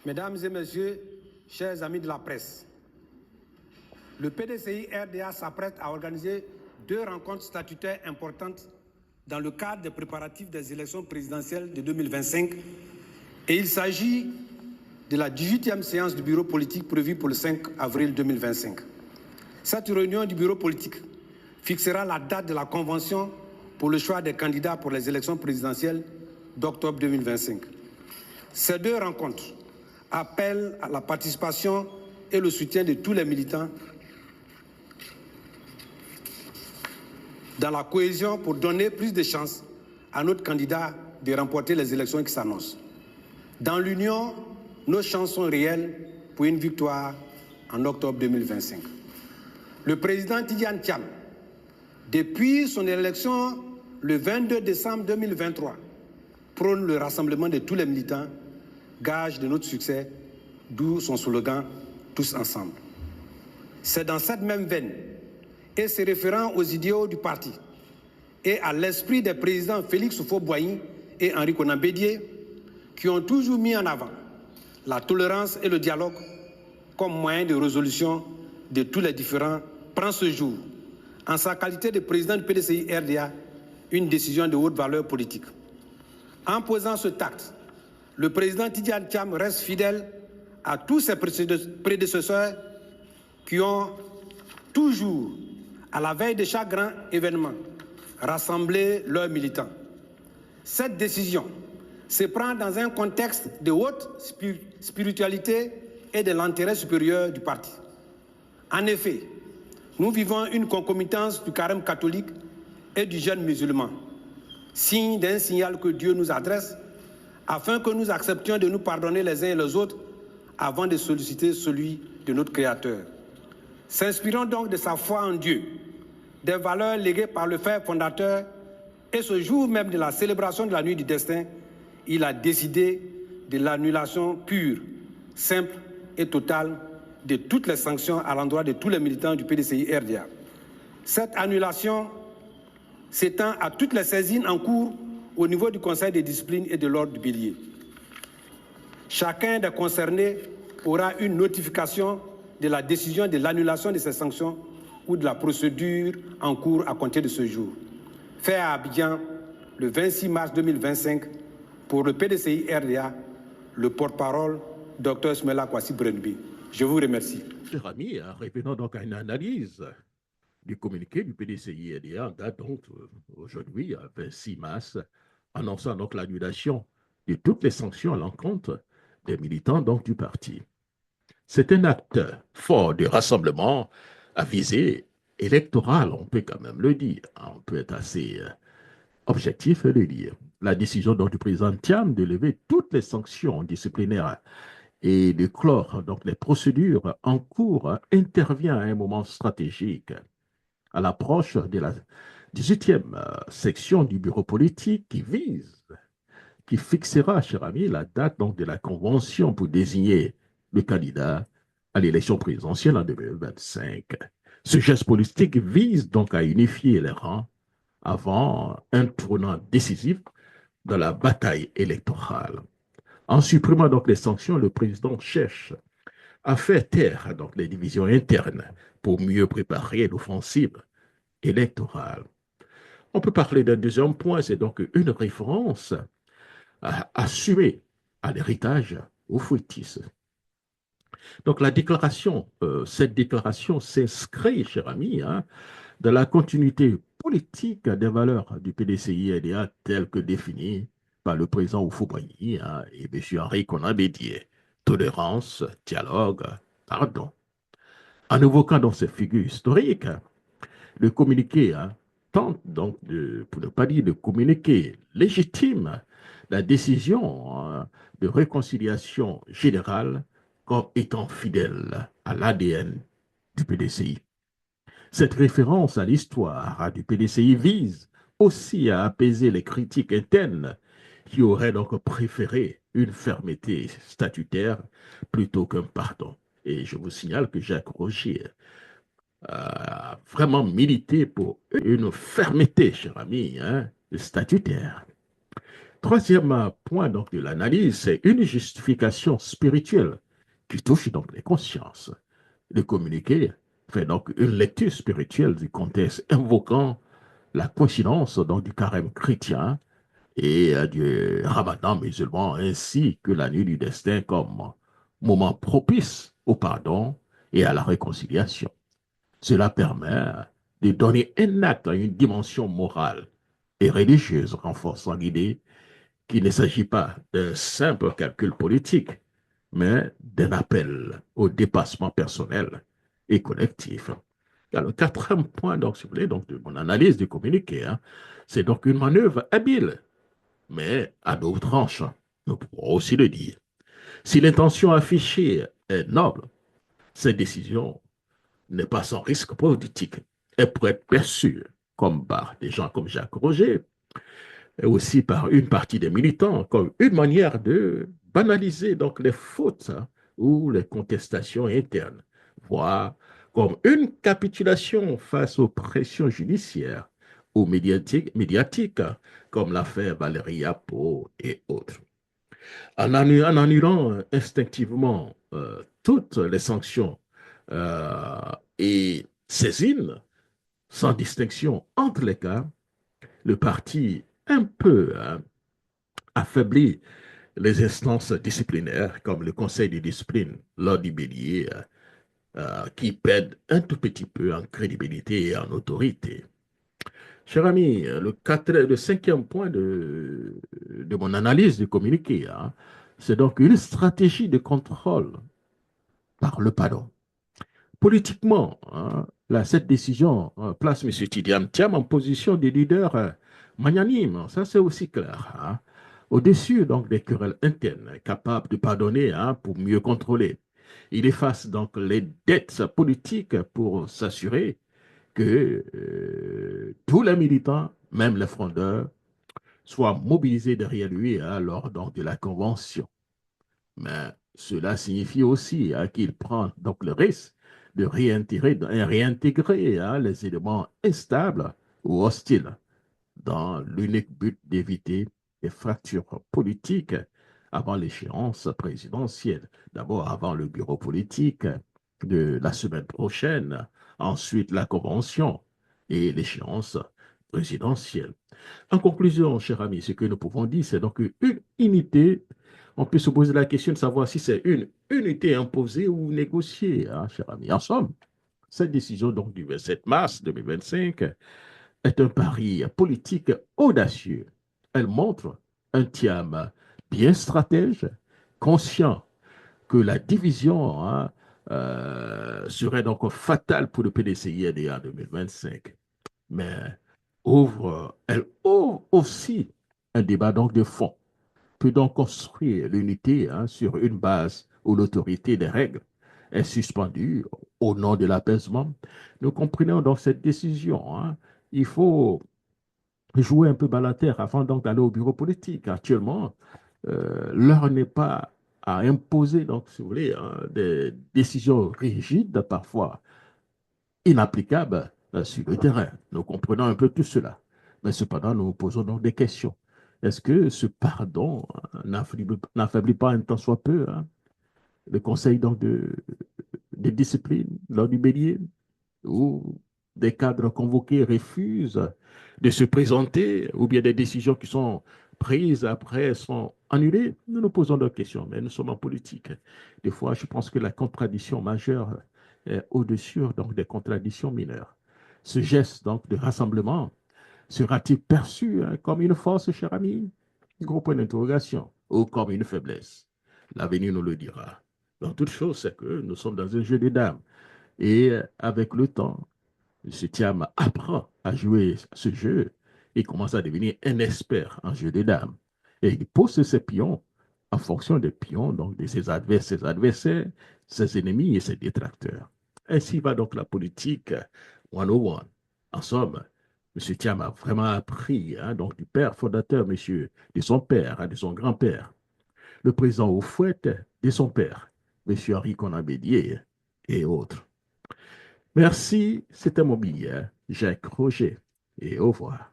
Mesdames et messieurs, chers amis de la presse, le PDCI-RDA s'apprête à organiser 2 rencontres statutaires importantes dans le cadre des préparatifs des élections présidentielles de 2025 et il s'agit de la 18e séance du bureau politique prévue pour le 5 avril 2025. Cette réunion du bureau politique fixera la date de la convention pour le choix des candidats pour les élections présidentielles d'octobre 2025. Ces 2 rencontres appellent à la participation et le soutien de tous les militants dans la cohésion pour donner plus de chances à notre candidat de remporter les élections qui s'annoncent. Dans l'Union, nos chances sont réelles pour une victoire en octobre 2025. Le président Tidjane Thiam, depuis son élection le 22 décembre 2023, prône le rassemblement de tous les militants, gage de notre succès, d'où son slogan « Tous ensemble ». C'est dans cette même veine et se référant aux idéaux du parti et à l'esprit des présidents Félix Houphouët-Boigny et Henri Konan Bédié, qui ont toujours mis en avant la tolérance et le dialogue comme moyen de résolution de tous les différends, prend ce jour, en sa qualité de président du PDCI-RDA, une décision de haute valeur politique. En posant ce acte, le président Tidjane Thiam reste fidèle à tous ses prédécesseurs qui ont toujours, à la veille de chaque grand événement, rassemblé leurs militants. Cette décision se prend dans un contexte de haute spiritualité et de l'intérêt supérieur du parti. En effet, nous vivons une concomitance du carême catholique et du jeûne musulman, signe d'un signal que Dieu nous adresse afin que nous acceptions de nous pardonner les uns et les autres avant de solliciter celui de notre Créateur. S'inspirant donc de sa foi en Dieu, des valeurs léguées par le Père fondateur, et ce jour même de la célébration de la nuit du destin, il a décidé de l'annulation pure, simple et totale de toutes les sanctions à l'endroit de tous les militants du PDCI-RDA. Cette annulation s'étend à toutes les saisines en cours au niveau du Conseil de discipline et de l'ordre du Bélier. Chacun des concernés aura une notification de la décision de l'annulation de ces sanctions ou de la procédure en cours à compter de ce jour. Fait à Abidjan le 26 mars 2025 pour le PDCI-RDA, le porte-parole Dr Ismaila Kwasi Brenbi. Je vous remercie. Cher ami, revenons donc à une analyse du communiqué du PDCI-RDA en date donc aujourd'hui, 26 mars, annonçant donc l'annulation de toutes les sanctions à l'encontre des militants donc du parti. C'est un acte fort de rassemblement à visée électorale, on peut quand même le dire. On peut être assez objectif et le dire. La décision donc du président Thiam de lever toutes les sanctions disciplinaires et de clore donc les procédures en cours intervient à un moment stratégique à l'approche de la 18e section du bureau politique qui fixera, cher ami, la date donc de la convention pour désigner le candidat à l'élection présidentielle en 2025. Ce geste politique vise donc à unifier les rangs avant un tournant décisif dans la bataille électorale. En supprimant donc les sanctions, le président cherche à faire taire donc les divisions internes pour mieux préparer l'offensive électorale. On peut parler d'un deuxième point, c'est donc une référence assumée à l'héritage au fouettisme. Donc cette déclaration s'inscrit, cher ami, dans la continuité politique des valeurs du PDCI-RDA telles que définies par le président Houphouët-Boigny et M. Henri Konan Bédié. Tolérance, dialogue, pardon. En évoquant dans ces figures historiques, le communiqué tente donc pour ne pas dire de communiquer légitime la décision de réconciliation générale comme étant fidèle à l'ADN du PDCI. Cette référence à l'histoire du PDCI vise aussi à apaiser les critiques internes qui auraient donc préféré une fermeté statutaire plutôt qu'un pardon. Et je vous signale que Jacques Rogier a vraiment milité pour une fermeté, cher ami, statutaire. Troisième point donc, de l'analyse, c'est une justification spirituelle qui touche donc les consciences. Le communiqué fait donc une lecture spirituelle du contexte invoquant la coïncidence donc, du carême chrétien et du ramadan musulman, ainsi que la nuit du destin comme moment propice au pardon et à la réconciliation. Cela permet de donner un acte à une dimension morale et religieuse, renforçant l'idée qu'il ne s'agit pas d'un simple calcul politique, mais d'un appel au dépassement personnel et collectif. Alors, le quatrième point, donc, si vous voulez, donc, de mon analyse du communiqué, hein, c'est donc une manœuvre habile, mais à double tranchant. Nous pourrons aussi le dire. Si l'intention affichée est noble, cette décision n'est pas sans risque politique. Elle pourrait être perçue comme par des gens comme Jacques Roger, et aussi par une partie des militants, comme une manière de banaliser donc les fautes hein, ou les contestations internes, voire comme une capitulation face aux pressions judiciaires ou médiatiques, comme l'affaire Valérie Apo et autres. En annulant instinctivement toutes les sanctions euh, et saisines, sans distinction entre les cas, le parti un peu hein, affaiblit les instances disciplinaires comme le conseil de discipline lors du bélier qui pède un tout petit peu en crédibilité et en autorité. Cher ami, le cinquième point de mon analyse du communiqué, hein, c'est donc une stratégie de contrôle par le pardon. Politiquement, hein, là, cette décision place M. Tidiane Thiam en position de leader magnanime. Ça, c'est aussi clair. Hein. Au-dessus donc des querelles internes, capable de pardonner hein, pour mieux contrôler. Il efface donc les dettes politiques pour s'assurer que tous les militants, même les frondeurs, soient mobilisés derrière lui hein, lors donc, de la convention. Mais cela signifie aussi hein, qu'il prend donc le risque de réintégrer hein, les éléments instables ou hostiles dans l'unique but d'éviter des fractures politiques avant l'échéance présidentielle. D'abord avant le bureau politique de la semaine prochaine, ensuite la convention et l'échéance présidentielle. En conclusion, cher ami, ce que nous pouvons dire, c'est donc une unité. On peut se poser la question de savoir si c'est une unité imposée ou négociée, hein, cher ami. En somme, cette décision donc du 27 mars 2025 est un pari politique audacieux. Elle montre un Thiam bien stratège, conscient que la division hein, serait donc fatale pour le PDCI en 2025. Mais elle ouvre aussi un débat donc de fond, peut donc construire l'unité hein, sur une base où l'autorité des règles est suspendue au nom de l'apaisement. Nous comprenons donc cette décision. Hein. Il faut jouer un peu bas la terre avant donc d'aller au bureau politique. Actuellement, l'heure n'est pas à imposer, donc, si vous voulez, hein, des décisions rigides, parfois inapplicables sur le terrain. Nous comprenons un peu tout cela. Mais cependant, nous nous posons donc des questions. Est-ce que ce pardon n'affaiblit pas un tant soit peu hein, le conseil donc de discipline lors du bélier où des cadres convoqués refusent de se présenter ou bien des décisions qui sont prises après sont annulées? Nous nous posons des questions, mais nous sommes en politique. Des fois, je pense que la contradiction majeure est au-dessus donc, des contradictions mineures. Ce geste donc de rassemblement sera-t-il perçu hein, comme une force, cher ami? Gros point d'interrogation. Ou comme une faiblesse? L'avenir nous le dira. Dans toute chose, c'est que nous sommes dans un jeu de dames. Et avec le temps, M. Thiam apprend à jouer ce jeu et commence à devenir un expert en jeu de dames. Et il pose ses pions en fonction des pions, donc de ses adversaires, ses ennemis et ses détracteurs. Ainsi va donc la politique 101. En somme, M. Thiam a vraiment appris hein, donc du père fondateur, monsieur, de son père, hein, de son grand-père, le président au fouet de son père, M. Henri Conan Bédier et autres. Merci, c'était mon billet, Jacques Roger, et au revoir.